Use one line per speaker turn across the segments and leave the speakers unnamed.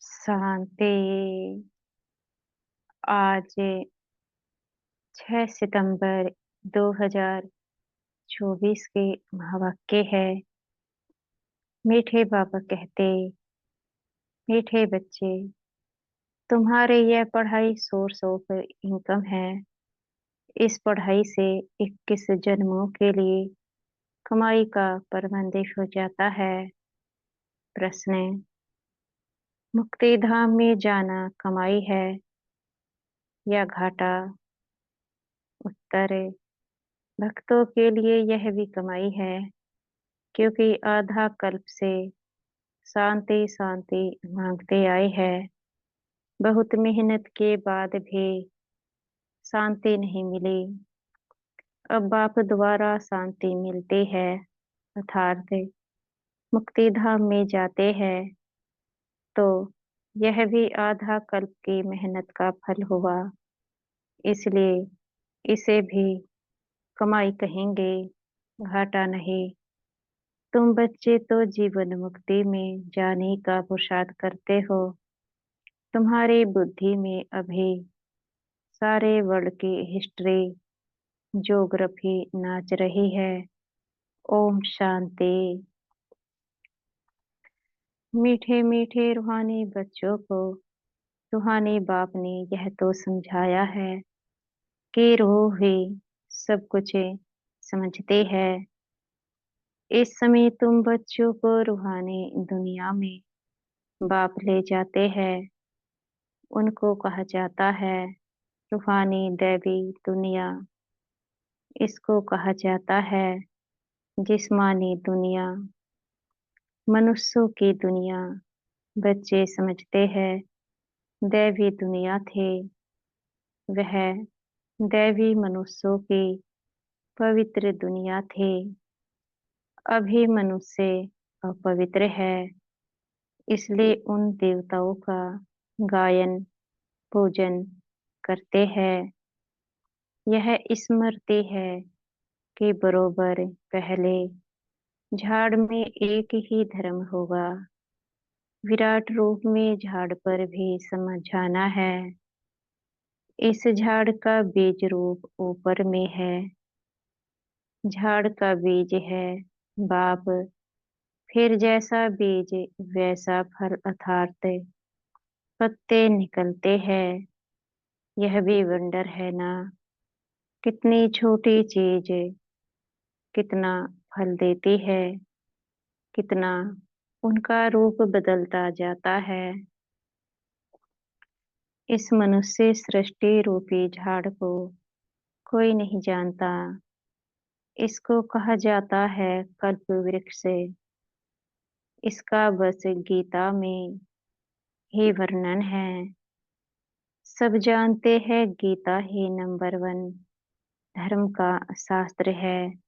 शांति। आज 6 सितंबर 2024 के महावाक्य है। मीठे बाबा कहते, मीठे बच्चे, तुम्हारे यह पढ़ाई सोर्स ऑफ इनकम है। इस पढ़ाई से 21 जन्मों के लिए कमाई का प्रबंध हो जाता है। प्रश्न: मुक्ति धाम में जाना कमाई है या घाटा? उत्तर: भक्तों के लिए यह भी कमाई है, क्योंकि आधा कल्प से शांति शांति मांगते आए हैं। बहुत मेहनत के बाद भी शांति नहीं मिली। अब बाप द्वारा शांति मिलती है, अर्थात मुक्ति धाम में जाते हैं, तो यह भी आधा कल्प की मेहनत का फल हुआ। इसलिए इसे भी कमाई कहेंगे, घाटा नहीं। तुम बच्चे तो जीवन मुक्ति में जाने का पुरुषार्थ करते हो। तुम्हारी बुद्धि में अभी सारे वर्ल्ड की हिस्ट्री, ज्योग्राफी नाच रही है। ओम शांति। मीठे मीठे रूहानी बच्चों को रूहानी बाप ने यह तो समझाया है कि रूह ही सब कुछ समझती है। इस समय तुम बच्चों को रूहानी दुनिया में बाप ले जाते हैं। उनको कहा जाता है रूहानी दैवी दुनिया। इसको कहा जाता है जिस्मानी दुनिया, मनुष्यों की दुनिया। बच्चे समझते हैं दैवी दुनिया थे, वह दैवी मनुष्यों की पवित्र दुनिया थी। अभी मनुष्य अपवित्र है, इसलिए उन देवताओं का गायन पूजन करते हैं। यह स्मृति है कि बरोबर पहले झाड़ में एक ही धर्म होगा। विराट रूप में झाड़ पर भी समझाना है। इस झाड़ का बीज रूप ऊपर में है। झाड़ का बीज है बाप, फिर जैसा बीज वैसा फल, अर्थात पत्ते निकलते हैं। यह भी वंडर है ना, कितनी छोटी चीज कितना फल देती है, कितना उनका रूप बदलता जाता है। इस मनुष्य सृष्टि रूपी झाड़ को कोई नहीं जानता। इसको कहा जाता है कल्प वृक्ष। इसका बस गीता में ही वर्णन है। सब जानते हैं गीता ही नंबर 1 धर्म का शास्त्र है।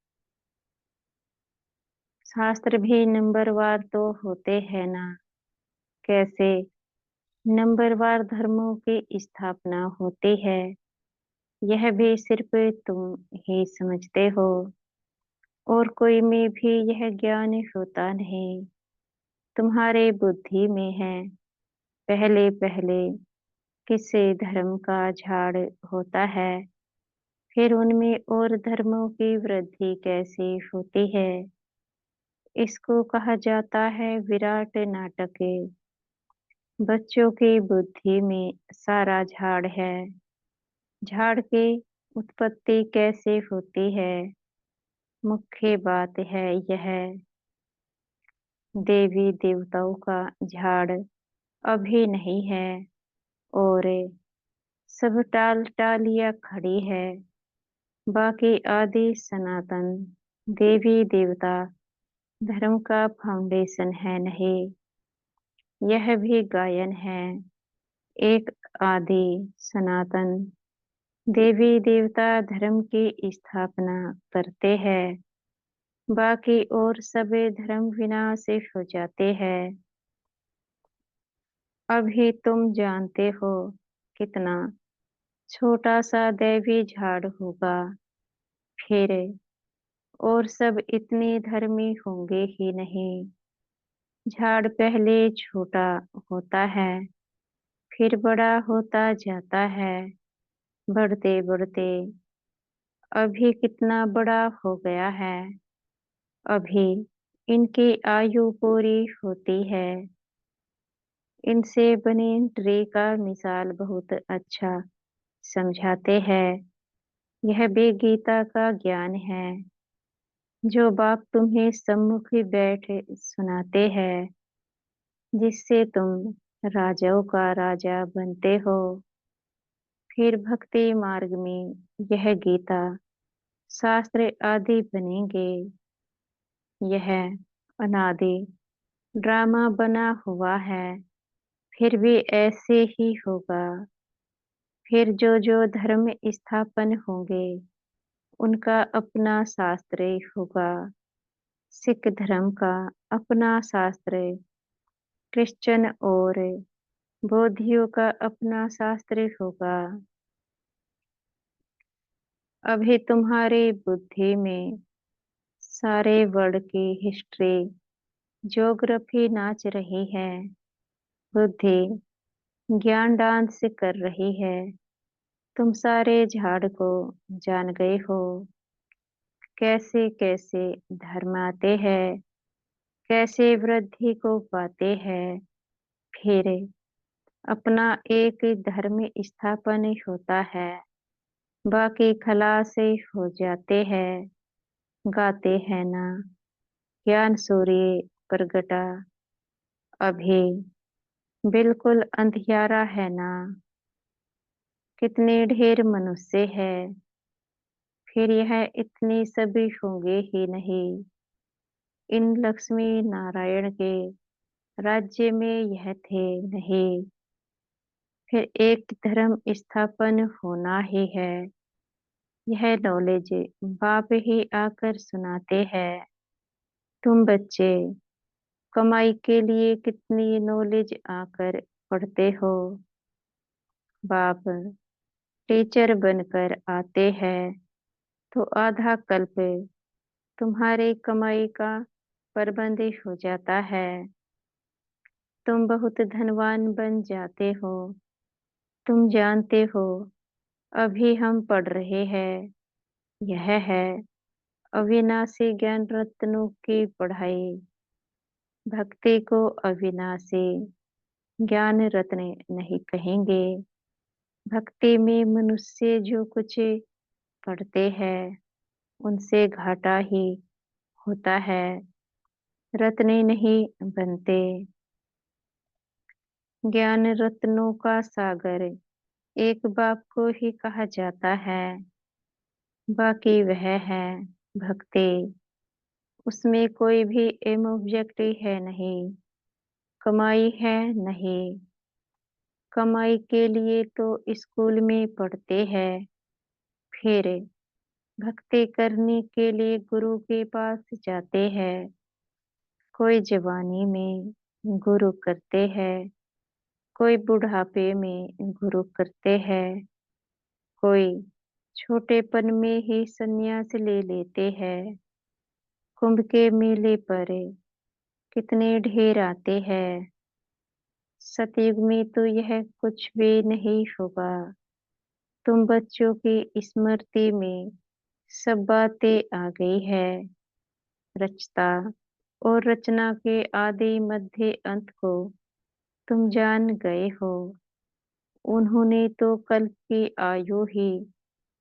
शास्त्र भी नंबरवार तो होते हैं ना, कैसे नंबरवार धर्मों की स्थापना होती है, यह भी सिर्फ तुम ही समझते हो, और कोई में भी यह ज्ञान होता नहीं। तुम्हारे बुद्धि में है। पहले पहले किसी धर्म का झाड़ होता है, फिर उनमें और धर्मों की वृद्धि कैसे होती है। इसको कहा जाता है विराट नाटक। बच्चों की बुद्धि में सारा झाड़ है। झाड़ की उत्पत्ति कैसे होती है, मुख्य बात है यह। देवी देवताओं का झाड़ अभी नहीं है, और सब टाल टालियां खड़ी है। बाकी आदि सनातन देवी देवता धर्म का फाउंडेशन है नहीं। यह भी गायन है। एक आदि सनातन देवी देवता धर्म की स्थापना करते हैं। बाकी और सभी धर्म विनाश हो जाते हैं। अभी तुम जानते हो कितना छोटा सा दैवी झाड़ होगा, फिर और सब इतने धर्मी होंगे ही नहीं। झाड़ पहले छोटा होता है, फिर बड़ा होता जाता है। बढ़ते बढ़ते अभी कितना बड़ा हो गया है। अभी इनकी आयु पूरी होती है। इनसे बनी ट्री का मिसाल बहुत अच्छा समझाते हैं। यह भी गीता का ज्ञान है, जो बाप तुम्हें सम्मुख ही बैठ सुनाते हैं, जिससे तुम राजाओं का राजा बनते हो। फिर भक्ति मार्ग में यह गीता शास्त्र आदि बनेंगे। यह अनादि ड्रामा बना हुआ है, फिर भी ऐसे ही होगा। फिर जो जो धर्म स्थापन होंगे, उनका अपना शास्त्र होगा। सिख धर्म का अपना शास्त्र, क्रिश्चियन और बौद्धियों का अपना शास्त्र होगा। अभी तुम्हारी बुद्धि में सारे वर्ल्ड की हिस्ट्री, ज्योग्राफी नाच रही है। बुद्धि ज्ञान डांस कर रही है। तुम सारे झाड़ को जान गए हो। कैसे कैसे धर्म आते हैं, कैसे वृद्धि को पाते हैं। फिर अपना एक धर्म स्थापन होता है, बाकी खलास हो जाते हैं। गाते हैं ना, ज्ञान सूर्य प्रगटा। अभी बिल्कुल अंधियारा है ना। कितने ढेर मनुष्य है, फिर यह इतने सभी होंगे ही नहीं। इन लक्ष्मी नारायण के राज्य में यह थे नहीं। फिर एक धर्म स्थापन होना ही है। यह नॉलेज बाप ही आकर सुनाते हैं। तुम बच्चे कमाई के लिए कितनी नॉलेज आकर पढ़ते हो। बाप टीचर बनकर आते हैं, तो आधा कल्प तुम्हारी कमाई का प्रबंध हो जाता है। तुम बहुत धनवान बन जाते हो। तुम जानते हो, अभी हम पढ़ रहे हैं। यह है अविनाशी ज्ञान रत्नों की पढ़ाई। भक्ति को अविनाशी ज्ञान रत्न नहीं कहेंगे। भक्ति में मनुष्य जो कुछ पढ़ते हैं, उनसे घाटा ही होता है, रत्न नहीं बनते। ज्ञान रत्नों का सागर एक बाप को ही कहा जाता है। बाकी वह है भक्ति। उसमें कोई भी एम ऑब्जेक्ट है नहीं, कमाई है नहीं। कमाई के लिए तो स्कूल में पढ़ते हैं, फिर भक्ति करने के लिए गुरु के पास जाते हैं। कोई जवानी में गुरु करते हैं, कोई बुढ़ापे में गुरु करते हैं, कोई छोटेपन में ही संन्यास ले लेते हैं। कुंभ के मेले पर कितने ढेर आते हैं। सतयुग में तो यह कुछ भी नहीं होगा। तुम बच्चों की स्मृति में सब बातें आ गई है। रचता और रचना के आदि मध्य अंत को तुम जान गए हो। उन्होंने तो कल्प की आयु ही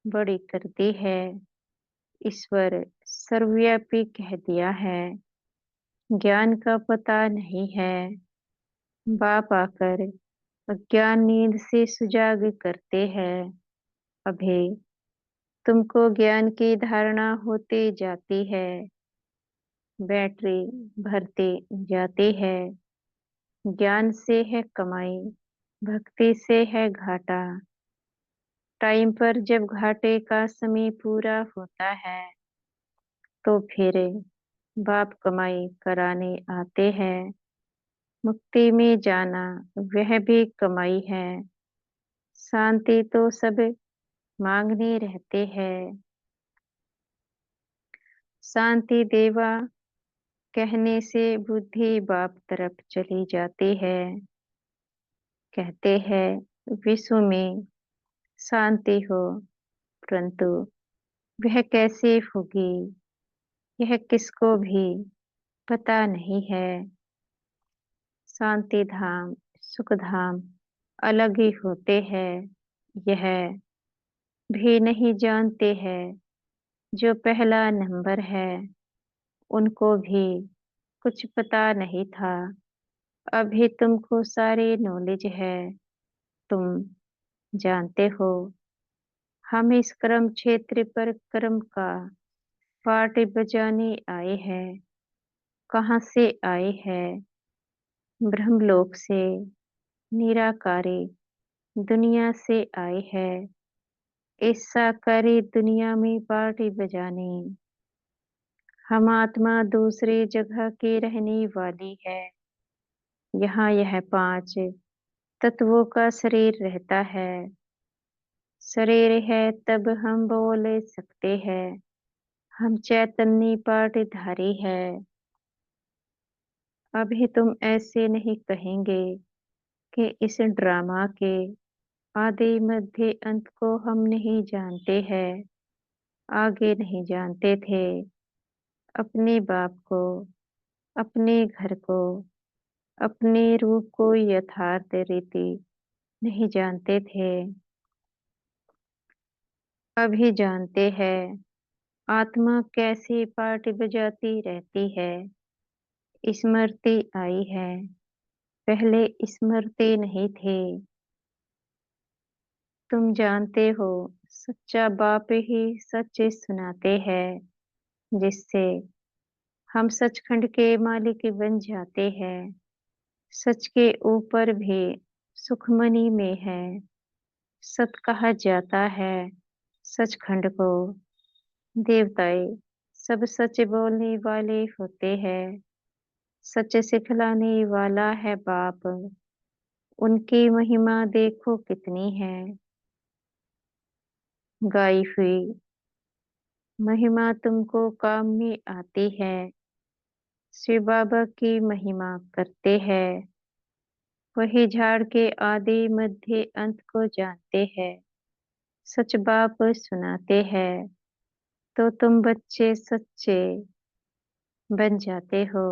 बड़ी कर दी है। ईश्वर सर्वव्यापी कह दिया है। ज्ञान का पता नहीं है। बाप आकर अज्ञान नींद से सुजाग करते हैं। अभी तुमको ज्ञान की धारणा होती जाती है। बैटरी भरते जाती है। ज्ञान से है कमाई, भक्ति से है घाटा। टाइम पर जब घाटे का समय पूरा होता है, तो फिर बाप कमाई कराने आते हैं। मुक्ति में जाना वह भी कमाई है। शांति तो सब मांगने रहते हैं। शांति देवा कहने से बुद्धि बाप तरफ चली जाती है। कहते हैं विश्व में शांति हो, परंतु वह कैसे होगी यह किसको भी पता नहीं है। शांति धाम, सुख धाम अलग ही होते हैं, यह भी नहीं जानते हैं। जो पहला नंबर है उनको भी कुछ पता नहीं था। अभी तुमको सारी नॉलेज है, तुम जानते हो। हम इस कर्म क्षेत्र पर कर्म का पाठ बजाने आए हैं। कहाँ से आए हैं? ब्रह्मलोक से, निराकारी दुनिया से आए हैं। इस साकारी दुनिया में पार्टी बजाने। हम आत्मा दूसरी जगह की रहने वाली है। यहाँ यह पांच तत्वों का शरीर रहता है। शरीर है तब हम बोल सकते हैं। हम चैतन्य पाठधारी है। अभी तुम ऐसे नहीं कहेंगे कि इस ड्रामा के आदि मध्य अंत को हम नहीं जानते हैं, आगे नहीं जानते थे। अपने बाप को, अपने घर को, अपने रूप को यथार्थ रीति नहीं जानते थे। अभी जानते हैं आत्मा कैसी पार्टी बजाती रहती है। स्मृति आई है, पहले स्मृति नहीं थी। तुम जानते हो सच्चा बाप ही सच सुनाते हैं, जिससे हम सचखंड के मालिक बन जाते हैं। सच के ऊपर भी सुखमनी में है। सत कहा जाता है सचखंड को। देवताएं सब सच बोलने वाले होते हैं। सच सिखलाने वाला है बाप। उनकी महिमा देखो कितनी है। गाई हुई महिमा तुमको काम में आती है। शिव बाबा की महिमा करते हैं। वही झाड़ के आदि मध्य अंत को जानते हैं। सच बाप सुनाते हैं तो तुम बच्चे सच्चे बन जाते हो।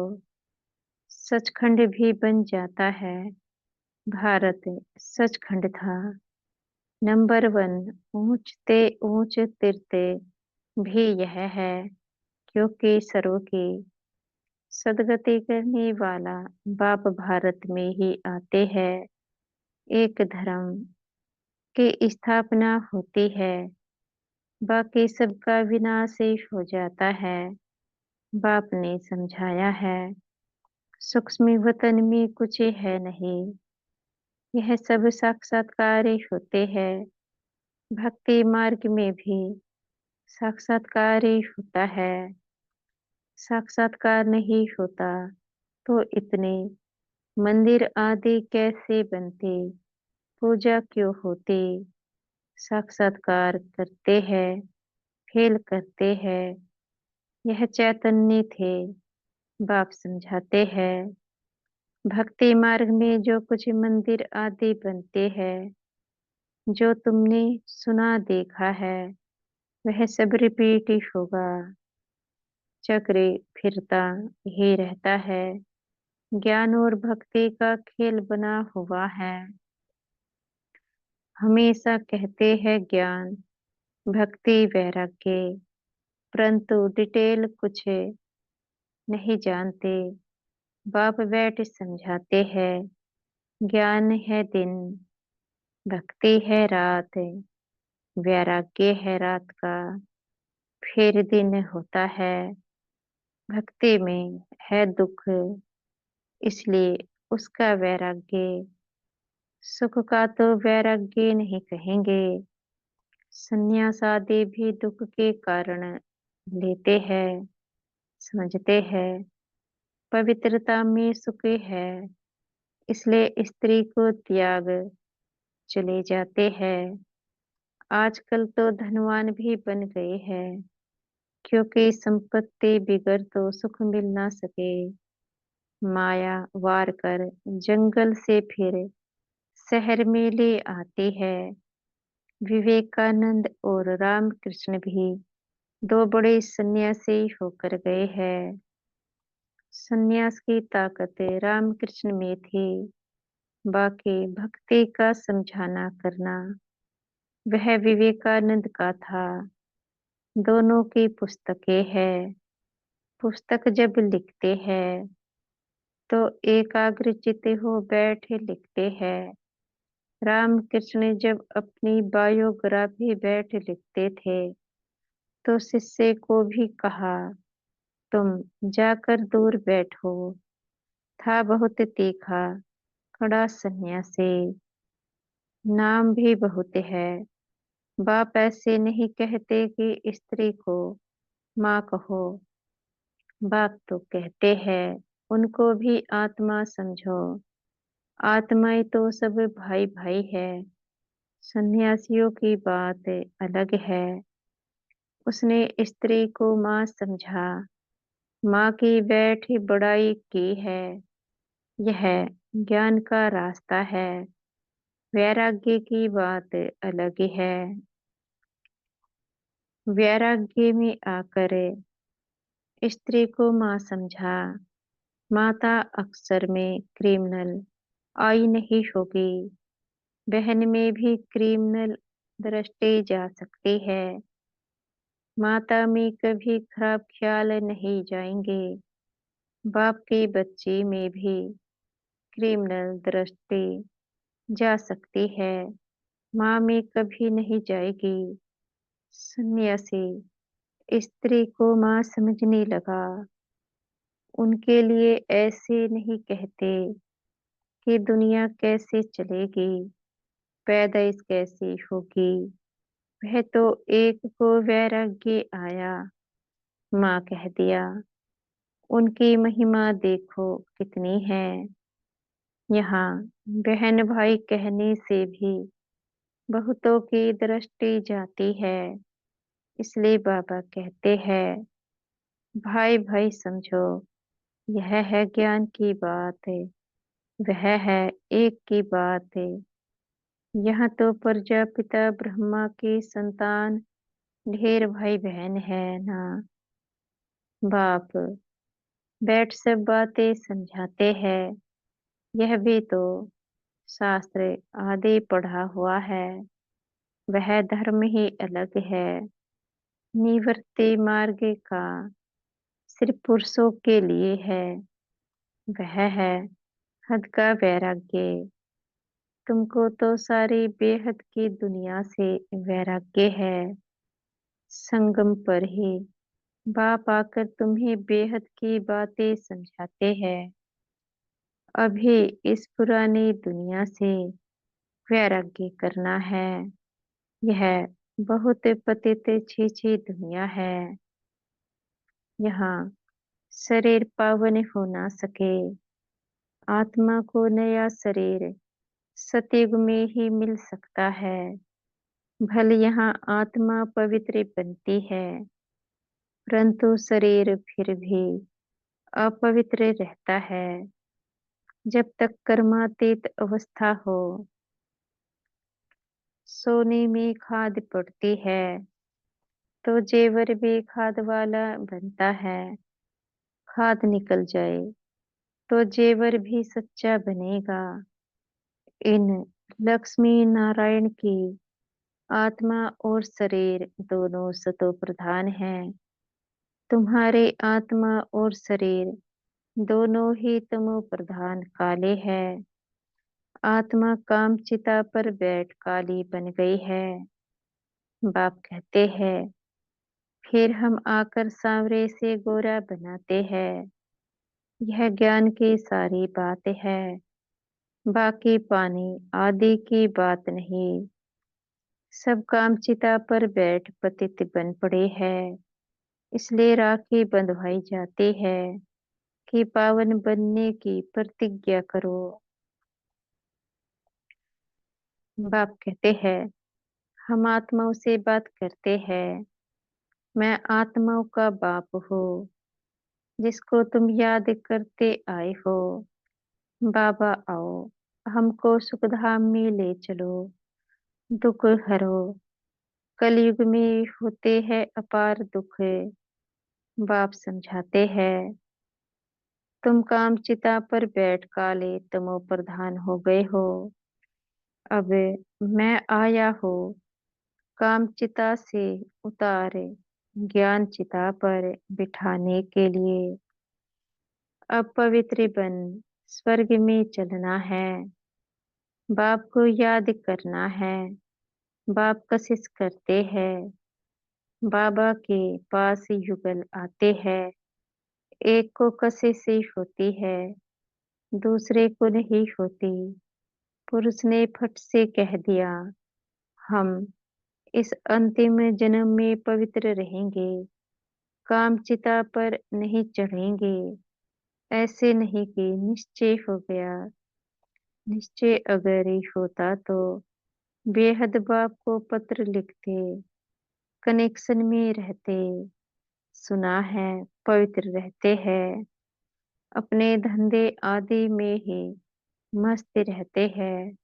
सचखंड भी बन जाता है। भारत सचखंड था। नंबर वन ऊंचते ऊंच तीर्थ भी यह है, क्योंकि सर्व की सदगति करने वाला बाप भारत में ही आते हैं। एक धर्म की स्थापना होती है, बाकी सबका विनाश ही हो जाता है। बाप ने समझाया है सूक्ष्म वतन में कुछ है नहीं, यह सब साक्षात्कार ही होते हैं। भक्ति मार्ग में भी साक्षात्कार ही होता है। साक्षात्कार नहीं होता तो इतने मंदिर आदि कैसे बनते, पूजा क्यों होती। साक्षात्कार करते हैं, फेल करते हैं। यह चैतन्य थे, बाप समझाते हैं। भक्ति मार्ग में जो कुछ मंदिर आदि बनते हैं, जो तुमने सुना देखा है, वह सब रिपीट ही होगा। चक्र फिरता ही रहता है। ज्ञान और भक्ति का खेल बना हुआ है। हमेशा कहते हैं ज्ञान, भक्ति, वैराग्य, परंतु डिटेल कुछ नहीं जानते। बाप बैठ समझाते हैं। ज्ञान है दिन, भक्ति है रात, वैराग्य है रात का, फिर दिन होता है। भक्ति में है दुख, इसलिए उसका वैराग्य। सुख का तो वैराग्य नहीं कहेंगे। संन्यास आदि भी दुख के कारण लेते हैं, समझते हैं पवित्रता में सुख है, इसलिए स्त्री को त्याग चले जाते हैं। आजकल तो धनवान भी बन गए हैं, क्योंकि संपत्ति बिगर तो सुख मिल ना सके। माया वार कर जंगल से फिर शहर में ले आती है। विवेकानंद और रामकृष्ण भी दो बड़े सन्यासी होकर गए हैं। सन्यास की ताकत रामकृष्ण में थी, बाकी भक्ति का समझाना करना वह विवेकानंद का था। दोनों की पुस्तकें हैं। पुस्तक जब लिखते हैं तो एकाग्रचित्त हो बैठे लिखते हैं। रामकृष्ण जब अपनी बायोग्राफी बैठ लिखते थे तो शिष्य को भी कहा, तुम जाकर दूर बैठो। था बहुत तीखा, खड़ा सन्यासी। नाम भी बहुत है। बाप ऐसे नहीं कहते कि स्त्री को माँ कहो। बाप तो कहते हैं उनको भी आत्मा समझो। आत्माएं तो सब भाई भाई है। सन्यासियों की बात अलग है। उसने स्त्री को माँ समझा, माँ की बैठी बड़ाई की है। यह ज्ञान का रास्ता है। वैराग्य की बात अलग है। वैराग्य में आकर स्त्री को माँ समझा। माता अक्सर में क्रिमिनल आई नहीं होगी। बहन में भी क्रिमिनल दृष्टि जा सकती है। माता में कभी खराब ख्याल नहीं जाएंगे। बाप के बच्चे में भी क्रिमिनल दृष्टि जा सकती है। माँ में कभी नहीं जाएगी। सन्यासी स्त्री को माँ समझने लगा। उनके लिए ऐसे नहीं कहते कि दुनिया कैसे चलेगी, पैदाइश कैसी होगी। वह तो एक को वैराग्य आया, माँ कह दिया। उनकी महिमा देखो कितनी है। यहाँ बहन भाई कहने से भी बहुतों की दृष्टि जाती है। इसलिए बाबा कहते हैं, भाई भाई समझो। यह है ज्ञान की बात है। वह है एक की बात है। यहाँ तो प्रजापिता ब्रह्मा की संतान ढेर भाई बहन है ना। बाप बैठ सब बातें समझाते हैं। यह भी तो शास्त्र आदि पढ़ा हुआ है। वह धर्म ही अलग है। निवृत्ति मार्ग का सिर्फ पुरुषों के लिए है। वह है हद का वैराग्य। तुमको तो सारी बेहद की दुनिया से वैराग्य है। संगम पर ही बाप आकर तुम्हें बेहद की बातें समझाते हैं। अभी इस पुरानी दुनिया से वैराग्य करना है। यह बहुत पतित छी दुनिया है। यहाँ शरीर पावन हो ना सके। आत्मा को नया शरीर सतयुग में ही मिल सकता है। भले यहाँ आत्मा पवित्र बनती है, परंतु शरीर फिर भी अपवित्र रहता है। जब तक कर्मातीत अवस्था हो। सोने में खाद पड़ती है तो जेवर भी खाद वाला बनता है। खाद निकल जाए तो जेवर भी सच्चा बनेगा। इन लक्ष्मी नारायण की आत्मा और शरीर दोनों सतो प्रधान हैं। तुम्हारे आत्मा और शरीर दोनों ही तमो प्रधान काले हैं। आत्मा काम चिता पर बैठ काली बन गई है। बाप कहते हैं, फिर हम आकर सांवरे से गोरा बनाते हैं। यह ज्ञान की सारी बात है। बाकी पानी आदि की बात नहीं। सब काम चिता पर बैठ पतित बन पड़े हैं। इसलिए राखी बंधवाई जाती है कि पावन बनने की प्रतिज्ञा करो। बाप कहते हैं, हम आत्माओं से बात करते हैं। मैं आत्माओं का बाप हूँ जिसको तुम याद करते आए हो। बाबा आओ, हमको सुखधाम में ले चलो, दुख हरो। कलयुग में होते हैं अपार दुख, बाप समझाते हैं। तुम काम चिता पर बैठ काले तमो प्रधान हो गए हो। अब मैं आया हूँ काम चिता से उतारे ज्ञान चिता पर बिठाने के लिए। अब पवित्र बन स्वर्ग में चलना है, बाप को याद करना है। बाप कशिश करते हैं, बाबा के पास युगल आते हैं। एक को कशिश ही होती है, दूसरे को नहीं होती। पुरुष ने फट से कह दिया, हम इस अंतिम जन्म में पवित्र रहेंगे, काम चिता पर नहीं चढ़ेंगे। ऐसे नहीं कि निश्चय हो गया। निश्चय अगर ही होता तो बेहद बाप को पत्र लिखते, कनेक्शन में रहते। सुना है पवित्र रहते हैं, अपने धंधे आदि में ही मस्त रहते हैं।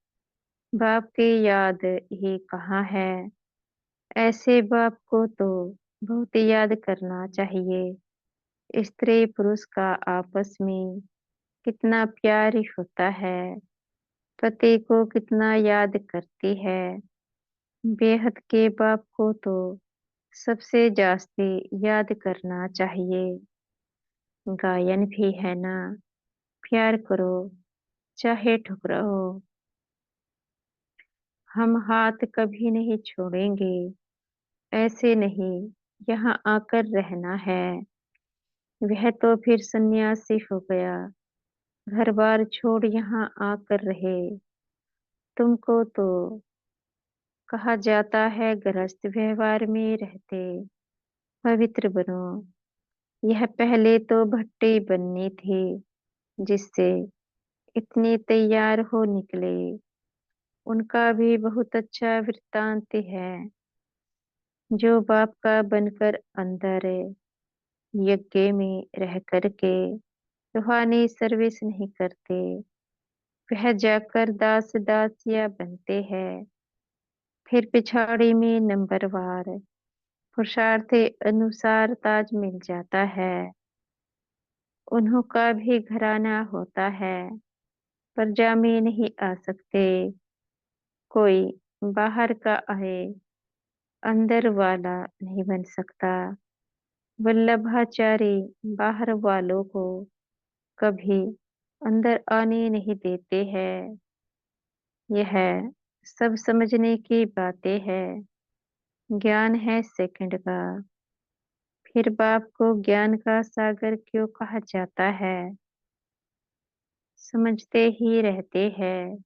बाप की याद ही कहाँ है। ऐसे बाप को तो बहुत याद करना चाहिए। स्त्री पुरुष का आपस में कितना प्यार होता है, पति को कितना याद करती है। बेहद के बाप को तो सबसे जास्ती याद करना चाहिए। गायन भी है ना, प्यार करो चाहे ठुकराओ। हम हाथ कभी नहीं छोड़ेंगे, ऐसे नहीं यहाँ आकर रहना है। वह तो फिर सन्यासी हो गया, घर बार छोड़ यहाँ आकर रहे। तुमको तो कहा जाता है गृहस्थ व्यवहार में रहते पवित्र बनो। यह पहले तो भट्टी बननी थी, जिससे इतने तैयार हो निकले। उनका भी बहुत अच्छा वृत्तांत है। जो बाप का बनकर अंदर यज्ञ में रह करके रूहानी सर्विस नहीं करते, वह जाकर दास दासिया बनते हैं। फिर पिछाड़ी में नंबरवार पुरुषार्थ अनुसार ताज मिल जाता है। उन्हों का भी घराना होता है, प्रजा में नहीं आ सकते। कोई बाहर का आए अंदर वाला नहीं बन सकता। वल्लभाचारी बाहर वालों को कभी अंदर आने नहीं देते हैं। यह सब समझने की बातें हैं। ज्ञान है सेकंड का। फिर बाप को ज्ञान का सागर क्यों कहा जाता है? समझते ही रहते हैं,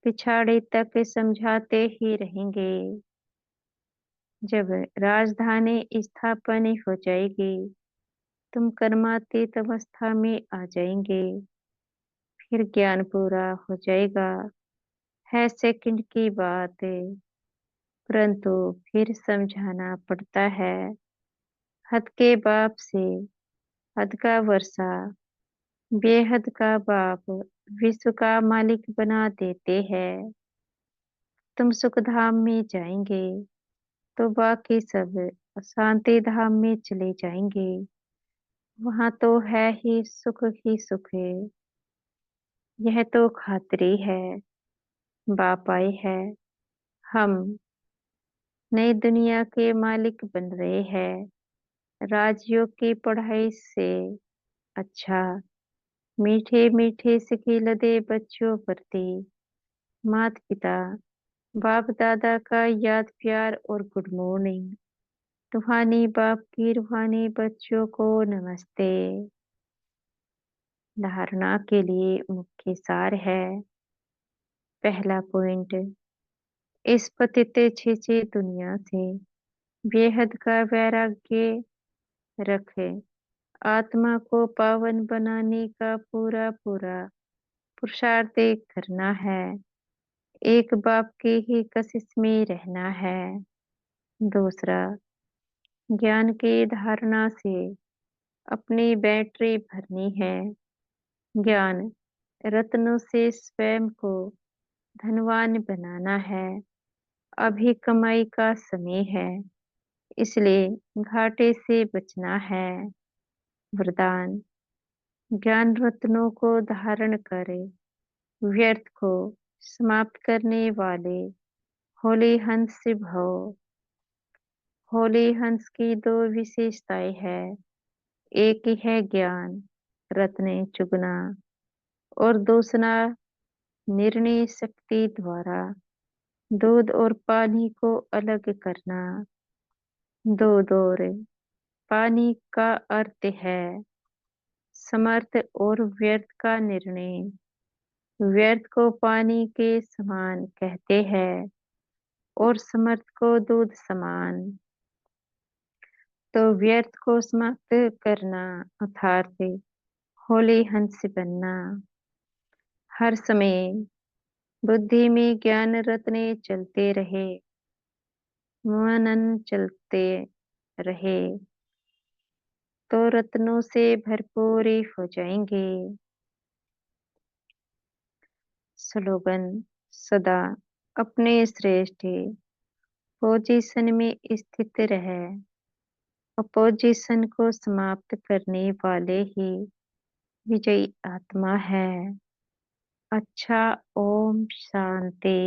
पिछाड़ी तक समझाते ही रहेंगे। जब राजधानी स्थापना हो जाएगी, तुम कर्मातीत अवस्था में आ जाएंगे। फिर ज्ञान पूरा हो जाएगा। है सेकंड की बात, परंतु फिर समझाना पड़ता है। हद के बाप से हद का वर्षा, बेहद का बाप विश्व का मालिक बना देते हैं। तुम सुख धाम में जाएंगे तो बाकी सब शांति धाम में चले जाएंगे। वहां तो है ही सुख है। यह तो खातरी है, बाप आए है। हम नई दुनिया के मालिक बन रहे हैं। राजयोग की पढ़ाई से अच्छा मीठे मीठे सिखिल दे बच्चों प्रति माता पिता बाप दादा का याद प्यार और गुड मॉर्निंग। रूहानी बाप की रूहानी बच्चों को नमस्ते। धारणा के लिए मुख्य सार है। पहला पॉइंट, इस पतित छीछे दुनिया से बेहद का वैराग्य रखे। आत्मा को पावन बनाने का पूरा पूरा पुरुषार्थ करना है। एक बाप की ही कशिश में रहना है। दूसरा, ज्ञान की धारणा से अपनी बैटरी भरनी है। ज्ञान रत्नों से स्वयं को धनवान बनाना है। अभी कमाई का समय है, इसलिए घाटे से बचना है। वरदान, ज्ञान रत्नों को धारण करे, व्यर्थ को समाप्त करने वाले होली हंस भव। होली हंस की दो विशेषताएं हैं। एक ही है ज्ञान रत्ने चुगना, और दूसरा निर्णय शक्ति द्वारा दूध और पानी को अलग करना। दूध और पानी का अर्थ है समर्थ और व्यर्थ का निर्णय। व्यर्थ को पानी के समान कहते हैं और समर्थ को दूध समान। तो व्यर्थ को समाप्त करना अर्थात होली हंस बनना। हर समय बुद्धि में ज्ञान रत्ने चलते रहे, मनन चलते रहे, तो रत्नों से भरपूर हो जाएंगे। स्लोगन, सदा अपने श्रेष्ठ पोजीशन में स्थित रहे। अपोजिशन को समाप्त करने वाले ही विजयी आत्मा है। अच्छा, ओम शांति।